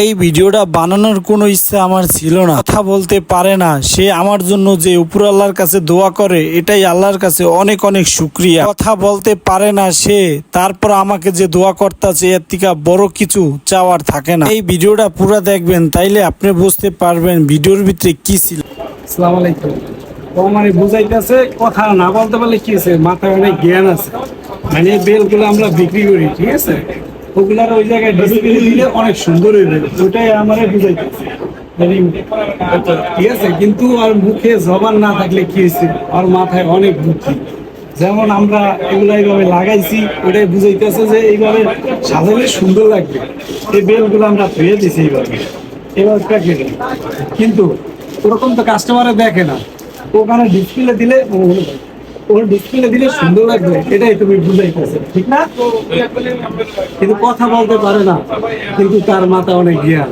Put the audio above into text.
এই ভিডিওটা বানানোর কোনো ইচ্ছা আমার ছিল না। কথা বলতে পারে না সে, আমার জন্য যে উপর আল্লাহর কাছে দোয়া করে এটাই আল্লাহর কাছে অনেক অনেক শুকরিয়া। কথা বলতে পারে না সে, তারপর আমাকে যে দোয়া করতেছে এর থেকে বড় কিছু চাওয়ার থাকে না। এই ভিডিওটা পুরো দেখবেন তাইলে আপনি বুঝতে পারবেন ভিডিওর ভিতরে কি ছিল। আসসালামু আলাইকুম। ও মানে বুঝাইতেছে কথা না বলতে পারলে কি আছে, মাথায় অনেক জ্ঞান আছে। মানে এই বেলগুলো আমরা বিক্রি করি, ঠিক আছে, ওগুলার ওই জায়গায় ডিসপ্লে দিলে অনেক সুন্দর হয়ে যাবে, ওইটাই আমারে বুঝাইতেছে। ঠিক আছে, কিন্তু আর মুখে জবান না থাকলে কি হয়েছে, আর মাথায় অনেক বুদ্ধি। যেমন আমরা এগুলা এইভাবে লাগাইছি, ওইটাই বুঝাইতেছে যে এইভাবে সাজালে সুন্দর লাগবে। এই বেলগুলো আমরা ধুয়ে দিছি এইভাবে, এবার প্যাকেটে। কিন্তু ওরকম তো কাস্টমারে দেখে না, ওখানে ডিসপ্লে দিলে ওর ডিসপ্লে দিলে সুন্দর লাগবে, এটাই তুমি বুঝাইতেছে, ঠিক না? কিন্তু কথা বলতে পারে না, কিন্তু তার মাথা অনেক জ্ঞান।